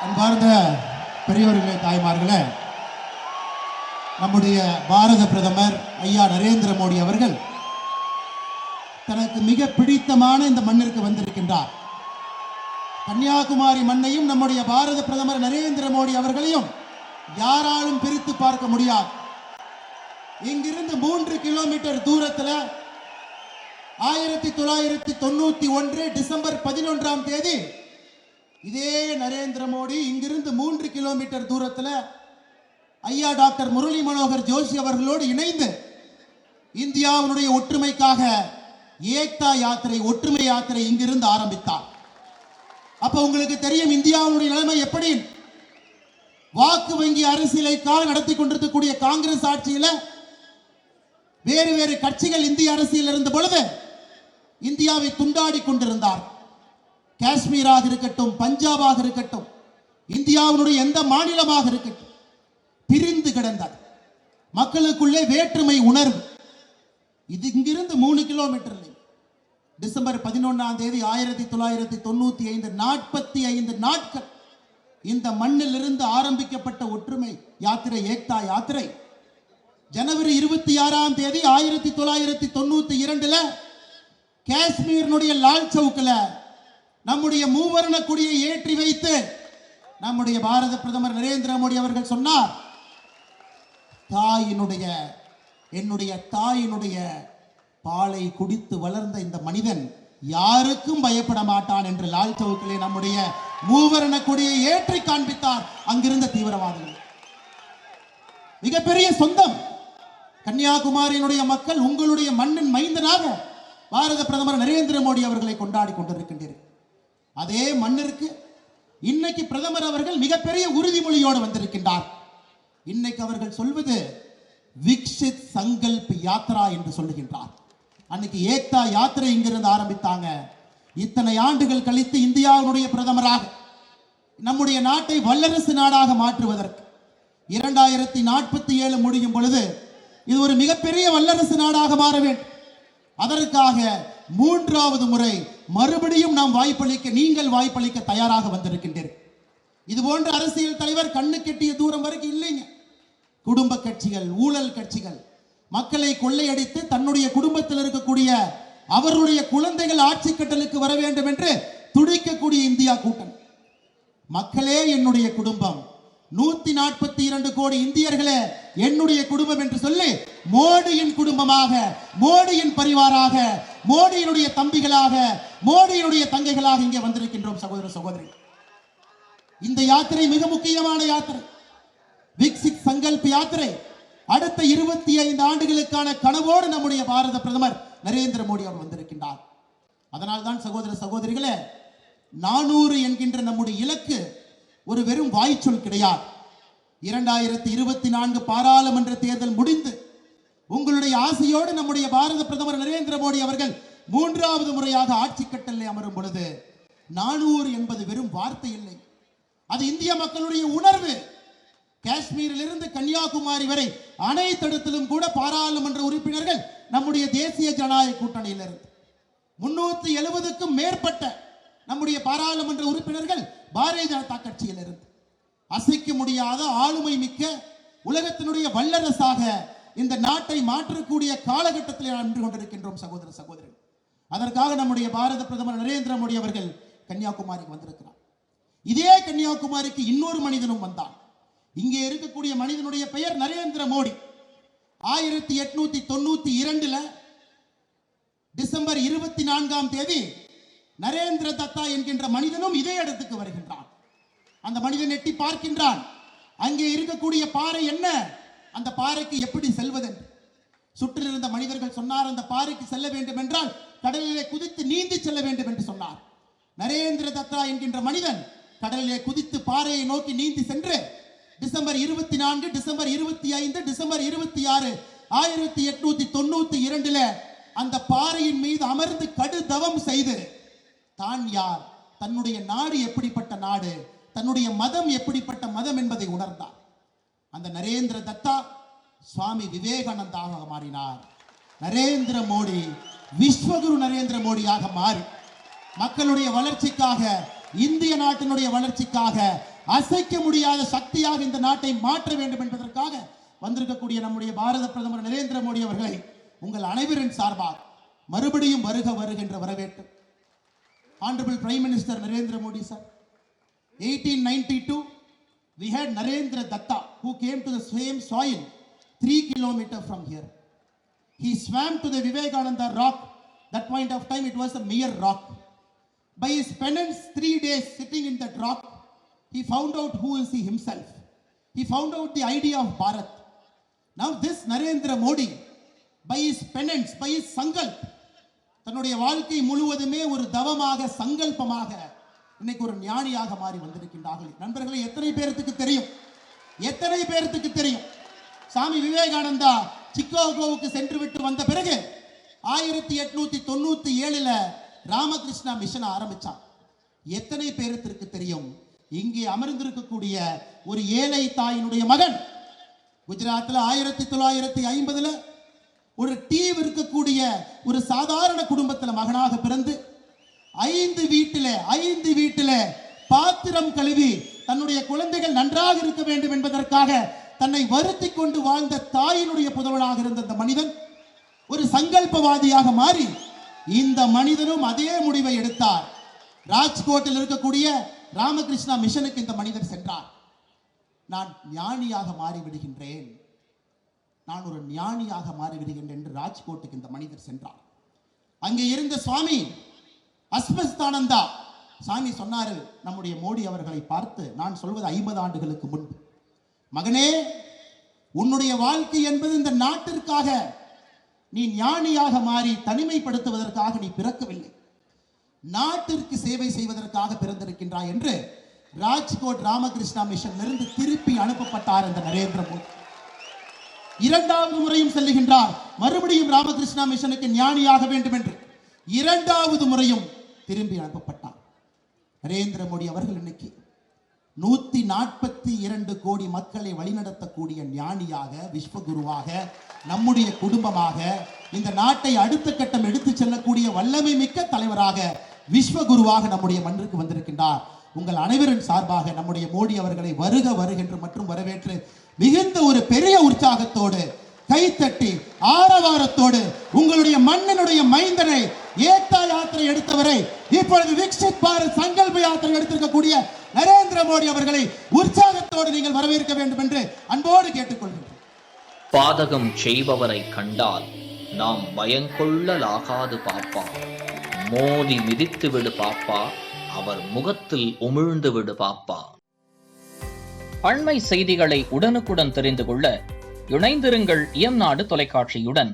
அன்பார்ந்த பெரியோர்களே, தாய்மார்களே, நம்முடைய பாரத பிரதமர் ஐயா நரேந்திர மோடி அவர்கள் தனக்கு மிக பிடித்தமான இந்த மண்ணிற்கு வந்திருக்கின்றார். கன்னியாகுமரி மண்ணையும் நம்முடைய பாரத பிரதமர் நரேந்திர மோடி அவர்களையும் யாராலும் பிரித்து பார்க்க முடியாது. இங்கிருந்து 3 கிலோமீட்டர் தூரத்தில் 1991 டிசம்பர் 11ஆம் தேதி இதே நரேந்திர மோடி இங்கிருந்து 3 கிலோமீட்டர் தூரத்தில் ஐயா டாக்டர் முரளி மனோகர் ஜோஷி அவர்களோடு இணைந்து இந்தியாவினுடைய ஒற்றுமைக்காக ஏக்தா யாத்திரை, ஒற்றுமை யாத்திரை இங்கிருந்து ஆரம்பித்தார். அப்ப உங்களுக்கு தெரியும் இந்தியாவுடைய நிலைமை எப்படி. வாக்கு வங்கி அரசியலைக்காக நடத்தி கொண்டிருக்கக்கூடிய காங்கிரஸ் ஆட்சியில வேறு வேறு கட்சிகள் இந்திய அரசியல் இருந்த பொழுது இந்தியாவை துண்டாடி கொண்டிருந்தார். காஷ்மீராக இருக்கட்டும், பஞ்சாபாக இருக்கட்டும், இந்தியாவினுடைய எந்த மாநிலமாக இருக்கட்டும், பிரிந்து கிடந்தார். மக்களுக்குள்ளே வேற்றுமை உணர்வு. இது இங்கிருந்து 3 கிலோமீட்டர் டிசம்பர் 11ஆம் தேதி 1995 45 நாட்கள் இந்த மண்ணில் இருந்து ஆரம்பிக்கப்பட்ட ஒற்றுமை யாத்திரை, ஏக்தா யாத்திரை ஜனவரி 26ஆம் தேதி 1992 காஷ்மீரினுடைய லால் சவுக்கில் நம்முடைய மூவர்ண கொடியை ஏற்றி வைத்து நம்முடைய பாரத பிரதமர் நரேந்திர மோடி அவர்கள் சொன்னார், என்னுடைய தாயினுடைய பாலை குடித்து வளர்ந்த இந்த மனிதன் யாருக்கும் பயப்பட மாட்டான் என்று லால் சவுக்கிலே நம்முடைய மூவர்ண கொடியை ஏற்றி காண்பித்தார் அங்கிருந்த தீவிரவாதிகள். மிகப்பெரிய சொந்தம். கன்னியாகுமரியினுடைய மக்கள் உங்களுடைய மண்ணின் மைந்தனாக பாரத பிரதமர் நரேந்திர மோடி அவர்களை கொண்டாடி கொண்டிருக்கின்றனர். அதே மண்ணிற்கு இன்னைக்கு பிரதமர் அவர்கள் மிகப்பெரிய உறுதிமொழியோடு வந்திருக்கின்றார். இன்னைக்கு அவர்கள் சொல்வது விக்ஷித் சங்கல்ப் யாத்ரா என்று சொல்லுகின்றார். அன்னைக்கு ஏக்தா யாத்திரை இங்கிருந்து ஆரம்பித்தாங்க. இத்தனை ஆண்டுகள் கழித்து இந்தியாவுடைய பிரதமராக நம்முடைய நாட்டை வல்லரசு நாடாக மாற்றுவதற்கு 2047 முடியும் பொழுது இது ஒரு மிகப்பெரிய வல்லரசு நாடாக மாற வேண்டும். அதற்காக 3வது முறை மறுபடியும் நாம் நீங்கள் வாய்ப்பளிக்க தயாராக வந்திருக்கின்றீர்கள். இது போன்ற அரசியல் தலைவர் கண்ணு கெட்டிய தூரம் வரைக்கும் இல்லைங்க. குடும்ப கட்சிகள், ஊழல் கட்சிகள் மக்களை கொள்ளையடித்து தன்னுடைய குடும்பத்தில் இருக்கக்கூடிய அவருடைய குழந்தைகள் ஆட்சி கட்டலுக்கு வர வேண்டும் என்று துடிக்கக்கூடிய இந்தியா கூட்டணி. மக்களே என்னுடைய குடும்பம், 142 கோடி இந்தியர்களே என்னுடைய குடும்பம் என்று சொல்லி மோடியின் குடும்பமாக, மோடியின் பரிவாராக, மோடியினுடைய தம்பிகளாக, மோடியினுடைய தங்கைகளாக இங்கே வந்திருக்கின்றோம். சகோதர சகோதரி, இந்த யாத்திரை மிக முக்கியமான யாத்திரை, விக்சித் சங்கல்ப் யாத்திரை. அடுத்த 25 ஆண்டுகளுக்கான கனவோடு நம்முடைய பாரத பிரதமர் நரேந்திர மோடி அவர் வந்திருக்கின்றார். அதனால் தான் சகோதர சகோதரிகளே, 400 என்கின்ற நம்முடைய இலக்கு ஒரு வெறும் வாய்ச்சொல் கிடையாது. 2024 பாராளுமன்ற தேர்தல் முடிந்து உங்களுடைய ஆசையோடு நம்முடைய பாரத பிரதமர் நரேந்திர மோடி அவர்கள் 3வது முறையாக ஆட்சி கட்டலில் அமரும் பொழுது 400 என்பது வெறும் வார்த்தை இல்லை, அது இந்திய மக்களுடைய உணர்வு. காஷ்மீரில் இருந்து கன்னியாகுமரி வரை அனைத்து இடத்திலும் கூட பாராளுமன்ற உறுப்பினர்கள் நம்முடைய தேசிய ஜனநாயக கூட்டணியில் இருந்து 370க்கும் மேற்பட்ட நம்முடைய பாராளுமன்ற உறுப்பினர்கள் பாரதிய ஜனதா கட்சியில் இருந்து அசைக்க முடியாத ஆளுமை மிக்க உலகத்தினுடைய வல்லரசாக இந்த நாட்டை மாற்றக்கூடிய காலகட்டத்தில் நின்று கொண்டிருக்கின்றோம். சகோதர சகோதரி, அதற்காக நம்முடைய பாரத பிரதமர் நரேந்திர மோடி அவர்கள் கன்னியாகுமரிக்கு வந்திருக்கிறார். இதே கன்னியாகுமரிக்கு இன்னொரு மனிதனும் வந்தான். இங்கே இருக்கக்கூடிய மனிதனுடைய பெயர் நரேந்திர மோடி. 1892 டிசம்பர் 24ஆம் தேதி நரேந்திர தத்தா என்கின்ற மனிதனும் இதே இடத்துக்கு வருகின்றான். அந்த மனிதன் எட்டி பார்க்கின்றான். அங்கே இருக்கக்கூடிய பாறை என்ன, அந்த பாறைக்கு எப்படி செல்வதென்று சுற்றில் இருந்த மனிதர்கள் சொன்னார், அந்த பாறைக்கு செல்ல வேண்டும் என்றால் கடலிலே குதித்து நீந்தி செல்ல வேண்டும் என்று சொன்னார். நரேந்திர தத்தா என்கின்ற மனிதன் கடலிலே குதித்து பாறையை நோக்கி நீந்தி சென்று டிசம்பர் 24, டிசம்பர் 25, டிசம்பர் 26, 1892 அந்த பாறையின் மீது அமர்ந்து கடு தவம் செய்து தான் யார், தன்னுடைய நாடு எப்படிப்பட்ட நாடு, தன்னுடைய மதம் எப்படிப்பட்ட மதம் என்பதை உணர்ந்தார். அந்த நரேந்திர தத்தா சுவாமி விவேகானந்தாக மாறினார். நரேந்திர மோடி விஸ்வகுரு நரேந்திர மோடியாக மாறி மக்களுடைய வளர்ச்சிக்காக, இந்திய நாட்டினுடைய வளர்ச்சிக்காக, அசைக்க முடியாத சக்தியாக இந்த நாட்டை மாற்ற வேண்டும் என்பதற்காக வந்திருக்கக்கூடிய நம்முடைய பாரத பிரதமர் நரேந்திர மோடி அவர்களை உங்கள் அனைவரின் சார்பாக மறுபடியும் வருக வருகின்ற வரவேற்று. Honorable Prime Minister Narendra Modi sir, 1892 we had Narendra Datta who came to the same soil 3 kilometers from here. He swam to the Vivekananda rock. That point of time it was a mere rock. By his penance 3 days sitting in that rock, he found out who is he himself. He found out the idea of Bharat. Now this Narendra Modi, by his penance, by his sankalp, தன்னுடைய வாழ்க்கை முழுவதுமே ஒரு தவமாக சங்கல்பமாக இன்னைக்கு ஒரு ஞானியாக மாறி வந்திருக்கின்றார்கள். நண்பர்களே, எத்தனை பேருக்கு தெரியும், எத்தனை பேருக்கு தெரியும், சாமி விவேகானந்தா சிக்காகோவுக்கு சென்று விட்டு வந்த பிறகு 1897 ராமகிருஷ்ணா மிஷன் ஆரம்பிச்சான். எத்தனை பேருக்கு தெரியும், இங்கே அமர்ந்திருக்கக்கூடிய ஒரு ஏழை தாயினுடைய மகன் குஜராத்தில் 1950 ஒரு டீ விற்கக்கூடிய ஒரு சாதாரண குடும்பத்தில் மகனாக பிறந்து 5 வீட்டில பாத்திரம் கழுவி தன்னுடைய குழந்தைகள் நன்றாக இருக்க வேண்டும் என்பதற்காக தன்னை வருத்தி கொண்டு வாழ்ந்த தாயினுடைய புதல்வனாக இருந்த இந்த மனிதன் ஒரு சங்கல்பவாதியாக மாறி இந்த மனிதனும் அதே முடிவை எடுத்தார். ராஜ்கோட்டில் இருக்கக்கூடிய ராமகிருஷ்ணா மிஷனுக்கு இந்த மனிதர் சென்றார். நான் ஞானியாக மாறிவிடுகின்றேன், நான் ஒரு ஞானியாக மாறிவிடுகின்றேன் என்று ராஜ்கோட்டுக்கு இந்த மனிதர் சென்றார். அங்கே இருந்த சுவாமி அஸ்வஸ்தானந்தா சாமி சொன்னாரு நம்முடைய மோடி அவர்களை பார்த்து, நான் சொல்வது 50 ஆண்டுகளுக்கு முன்பு, மகனே, உன்னுடைய வாழ்க்கை என்பது இந்த நாட்டிற்காக நீ ஞானியாக மாறி தனிமைப்படுத்துவதற்காக நீ பிறக்கவில்லை, நாட்டிற்கு சேவை செய்வதற்காக பிறந்திருக்கின்றாய் என்று ராஜ்கோட் ராமகிருஷ்ணா மிஷனிலிருந்து திருப்பி அனுப்பப்பட்டார் இந்த நரேந்திர மோடி. 2வது முறையும் செல்லுகின்றார், மறுபடியும் ராமகிருஷ்ணா மிஷனுக்கு ஞானியாக வேண்டும் என்று 2வது முறையும் திரும்பி அனுப்பப்பட்டார். நரேந்திர மோடி அவர்கள் இன்னைக்கு 142 கோடி மக்களை வழிநடத்தக்கூடிய ஞானியாக, விஸ்வகுருவாக, நம்முடைய குடும்பமாக, இந்த நாட்டை அடுத்த கட்டம் எடுத்து செல்லக்கூடிய வல்லமை மிக்க தலைவராக, விஸ்வகுருவாக நம்முடைய மண்ணிற்கு வந்திருக்கின்றார். உங்கள் அனைவரின் சார்பாக நம்முடைய மோடி அவர்களை வருக வருகின்ற மற்றும் வரவேற்று மிகுந்த ஒரு பெரிய உற்சாகத்தோடு கைத்தட்டி ஆரவாரத்தோடு உங்களுடைய மண்ணினுடைய மைந்தனை ஏக்தா யாத்திரை எடுத்தவரை இப்பொழுது விக்சித் பாரத் சங்கல்ப யாத்திரை எடுத்திருக்கக்கூடிய நரேந்திர மோடி அவர்களை உற்சாகத்தோடு நீங்கள் வரவேற்க வேண்டும் என்று அன்போடு கேட்டுக்கொள்கிறேன். பாதகம் செய்பவரை கண்டால் நாம் பயங்கொள்ளலாகாது பாப்பா, மோதி மிதித்து விடு பாப்பா, அவர் முகத்தில் உமிழ்ந்து விடு பாப்பா. அண்மை செய்திகளை உடனுக்குடன் தெரிந்து கொள்ள இணைந்திருங்கள் இயம்நாடு தொலைக்காட்சியுடன்.